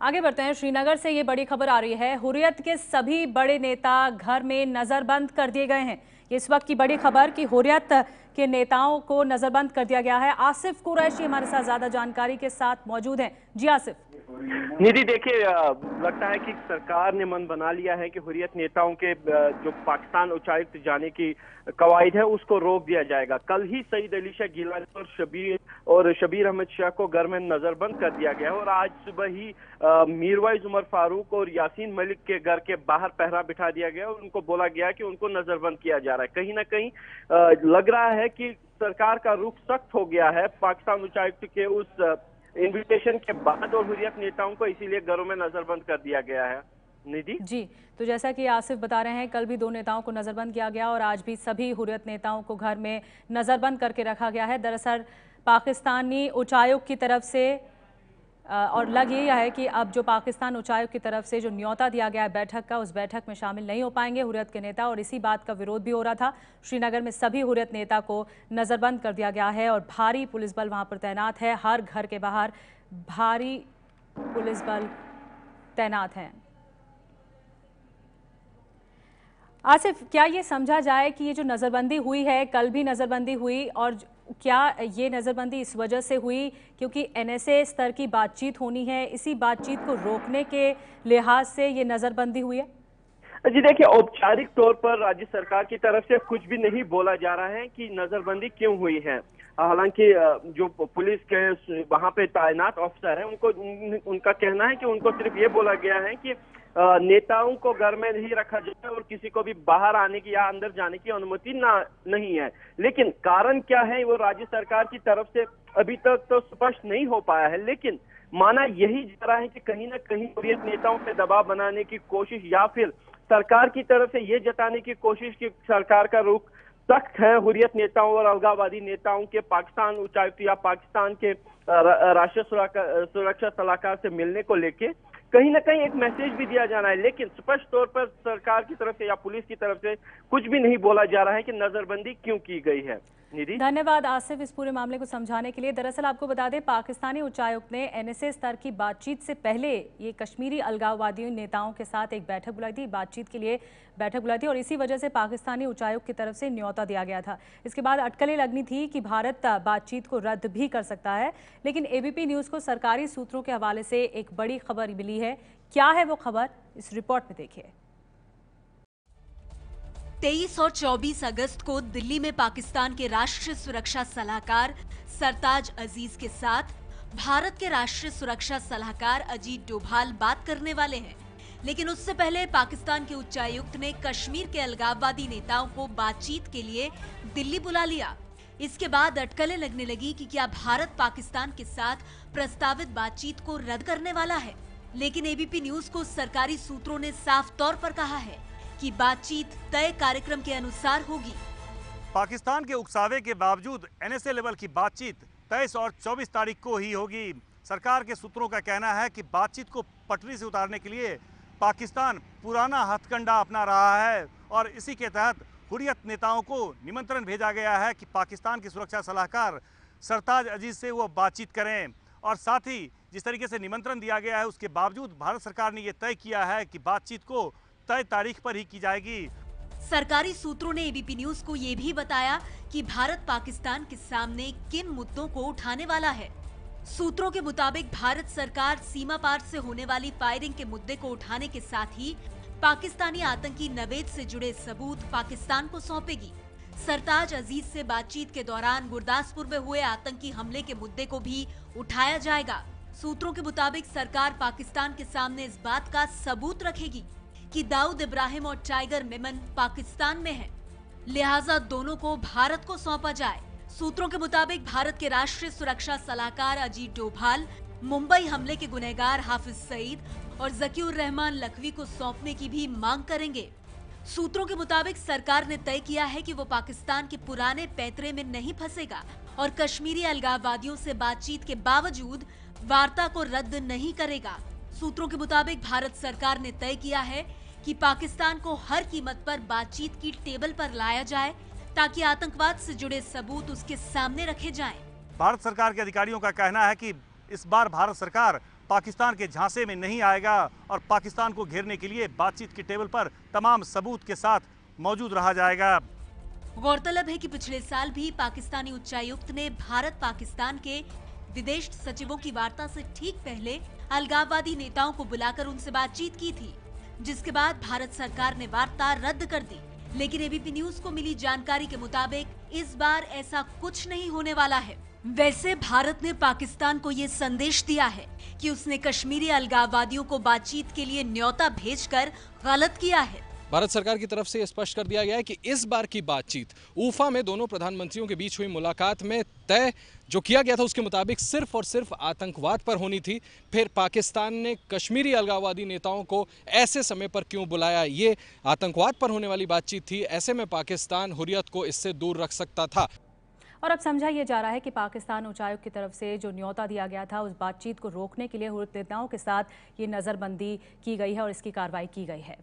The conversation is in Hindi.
आगे बढ़ते हैं। श्रीनगर से ये बड़ी खबर आ रही है। हुर्रियत के सभी बड़े नेता घर में नजरबंद कर दिए गए हैं। ये इस वक्त की बड़ी खबर कि हुर्रियत के नेताओं को नजरबंद कर दिया गया है। आसिफ कुरैशी हमारे साथ ज्यादा जानकारी के साथ मौजूद हैं। जी आसिफ। निधि, देखिए, लगता है कि सरकार ने मन बना लिया है कि हुर्रियत नेताओं के जो पाकिस्तान उच्चायुक्त जाने की कवायद है उसको रोक दिया जाएगा। कल ही सईद अली शाह गिलानी और शबीर अहमद शाह को घर में नजरबंद कर दिया गया है और आज सुबह ही मीरवाइज उमर फारूक और यासीन मलिक के घर के बाहर पहरा बिठा दिया गया और उनको बोला गया कि उनको नजरबंद किया जा रहा है। कहीं ना कहीं लग रहा है कि सरकार का रुख सख्त हो गया है पाकिस्तान उच्चायुक्त के उस इन्विटेशन के बाद और हुर्रियत नेताओं को इसीलिए घरों में नजरबंद कर दिया गया है। निधि जी, तो जैसा कि आसिफ बता रहे हैं, कल भी 2 नेताओं को नजरबंद किया गया और आज भी सभी हुर्रियत नेताओं को घर में नजरबंद करके रखा गया है। दरअसल पाकिस्तानी उच्चायुक्त की तरफ से और लग ये है कि अब जो पाकिस्तान उच्चायुक्त की तरफ से जो न्योता दिया गया है बैठक का, उस बैठक में शामिल नहीं हो पाएंगे हुर्रियत के नेता और इसी बात का विरोध भी हो रहा था। श्रीनगर में सभी हुर्रियत नेता को नजरबंद कर दिया गया है और भारी पुलिस बल वहां पर तैनात है। हर घर के बाहर भारी पुलिस बल तैनात हैं। आसिफ, क्या ये समझा जाए कि ये जो नज़रबंदी हुई है, कल भी नज़रबंदी हुई, और क्या ये नज़रबंदी इस वजह से हुई क्योंकि एनएसए स्तर की बातचीत होनी है, इसी बातचीत को रोकने के लिहाज से ये नज़रबंदी हुई है? जी देखिए, औपचारिक तौर पर राज्य सरकार की तरफ से कुछ भी नहीं बोला जा रहा है कि नजरबंदी क्यों हुई है। हालांकि जो पुलिस के वहां पे तैनात अफसर हैं उनका कहना है कि उनको सिर्फ ये बोला गया है कि नेताओं को घर में नहीं रखा जाए और किसी को भी बाहर आने की या अंदर जाने की अनुमति नहीं है। लेकिन कारण क्या है वो राज्य सरकार की तरफ से अभी तक तो स्पष्ट नहीं हो पाया है। लेकिन माना यही जा रहा है कि कहीं ना कहीं हुर्रियत नेताओं पे दबाव बनाने की कोशिश या फिर सरकार की तरफ से ये जताने की कोशिश कि सरकार का रुख सख्त है हुर्रियत नेताओं और अलगाववादी नेताओं के पाकिस्तान उच्चायुक्त या पाकिस्तान के राष्ट्रीय सुरक्षा सलाहकार से मिलने को लेके कहीं ना कहीं एक मैसेज भी दिया जाना है। लेकिन स्पष्ट तौर पर सरकार की तरफ से या पुलिस की तरफ से कुछ भी नहीं बोला जा रहा है कि नजरबंदी क्यों की गई है। निधि, धन्यवाद आसिफ इस पूरे मामले को समझाने के लिए। दरअसल आपको बता दें, पाकिस्तानी उच्चायुक्त ने एनएसए स्तर की बातचीत से पहले ये कश्मीरी अलगाववादी नेताओं के साथ एक बैठक बुलाई थी, बातचीत के लिए बैठक बुलाई थी और इसी वजह से पाकिस्तानी उच्चायुक्त की तरफ से न्योता दिया गया था। इसके बाद अटकलें लगनी थी कि भारत बातचीत को रद्द भी कर सकता है, लेकिन एबीपी न्यूज़ को सरकारी सूत्रों के हवाले से एक बड़ी खबर मिली है। क्या है वो खबर, इस रिपोर्ट में देखिए। 23 और 24 अगस्त को दिल्ली में पाकिस्तान के राष्ट्रीय सुरक्षा सलाहकार सरताज अजीज के साथ भारत के राष्ट्रीय सुरक्षा सलाहकार अजीत डोभाल बात करने वाले हैं। लेकिन उससे पहले पाकिस्तान के उच्चायुक्त ने कश्मीर के अलगाववादी नेताओं को बातचीत के लिए दिल्ली बुला लिया। इसके बाद अटकलें लगने लगी कि क्या भारत पाकिस्तान के साथ प्रस्तावित बातचीत को रद्द करने वाला है। लेकिन एबीपी न्यूज को सरकारी सूत्रों ने साफ तौर पर कहा है कि बातचीत तय कार्यक्रम के अनुसार होगी। पाकिस्तान के उकसावे के बावजूद एनएसए लेवल की बातचीत 23 और 24 तारीख को ही होगी। सरकार के सूत्रों का कहना है कि बातचीत को पटरी से उतारने के लिए पाकिस्तान पुराना हथकंडा अपना रहा है और इसी के तहत हुर्रियत नेताओं को निमंत्रण भेजा गया है कि पाकिस्तान के सुरक्षा सलाहकार सरताज अजीज से वो बातचीत करें। और साथ ही जिस तरीके से निमंत्रण दिया गया है उसके बावजूद भारत सरकार ने ये तय किया है कि बातचीत को तय तारीख पर ही की जाएगी। सरकारी सूत्रों ने एबीपी न्यूज को ये भी बताया कि भारत पाकिस्तान के सामने किन मुद्दों को उठाने वाला है। सूत्रों के मुताबिक भारत सरकार सीमा पार से होने वाली फायरिंग के मुद्दे को उठाने के साथ ही पाकिस्तानी आतंकी नवेद से जुड़े सबूत पाकिस्तान को सौंपेगी। सरताज अजीज से बातचीत के दौरान गुरदासपुर में हुए आतंकी हमले के मुद्दे को भी उठाया जाएगा। सूत्रों के मुताबिक सरकार पाकिस्तान के सामने इस बात का सबूत रखेगी कि दाऊद इब्राहिम और टाइगर मेमन पाकिस्तान में हैं, लिहाजा दोनों को भारत को सौंपा जाए। सूत्रों के मुताबिक भारत के राष्ट्रीय सुरक्षा सलाहकार अजीत डोभाल मुंबई हमले के गुनहगार हाफिज सईद और जकीउर रहमान लखवी को सौंपने की भी मांग करेंगे। सूत्रों के मुताबिक सरकार ने तय किया है कि वो पाकिस्तान के पुराने पैंतरे में नहीं फंसेगा और कश्मीरी अलगाववादियों से बातचीत के बावजूद वार्ता को रद्द नहीं करेगा। सूत्रों के मुताबिक भारत सरकार ने तय किया है कि पाकिस्तान को हर कीमत पर बातचीत की टेबल पर लाया जाए ताकि आतंकवाद से जुड़े सबूत उसके सामने रखे जाएं। भारत सरकार के अधिकारियों का कहना है कि इस बार भारत सरकार पाकिस्तान के झांसे में नहीं आएगा और पाकिस्तान को घेरने के लिए बातचीत की टेबल पर तमाम सबूत के साथ मौजूद रहा जाएगा। गौरतलब है कि पिछले साल भी पाकिस्तानी उच्चायुक्त ने भारत पाकिस्तान के विदेश सचिवों की वार्ता से ठीक पहले अलगाववादी नेताओं को बुलाकर उनसे बातचीत की थी, जिसके बाद भारत सरकार ने वार्ता रद्द कर दी। लेकिन एबीपी न्यूज को मिली जानकारी के मुताबिक इस बार ऐसा कुछ नहीं होने वाला है। वैसे भारत ने पाकिस्तान को ये संदेश दिया है कि उसने कश्मीरी अलगाववादियों को बातचीत के लिए न्योता भेजकर गलत किया है। भारत सरकार की तरफ से स्पष्ट कर दिया गया है कि इस बार की बातचीत ऊफा में दोनों प्रधानमंत्रियों के बीच हुई मुलाकात में तय जो किया गया था उसके मुताबिक सिर्फ और सिर्फ आतंकवाद पर होनी थी। फिर पाकिस्तान ने कश्मीरी अलगाववादी नेताओं को ऐसे समय पर क्यों बुलाया, ये आतंकवाद पर होने वाली बातचीत थी। ऐसे में पाकिस्तान हुर्रियत को इससे दूर रख सकता था। और अब समझा यह जा रहा है कि पाकिस्तान उच्चायुक्त की तरफ से जो न्योता दिया गया था उस बातचीत को रोकने के लिए हुर्रियत नेताओं के साथ ये नज़रबंदी की गई है और इसकी कार्रवाई की गई है।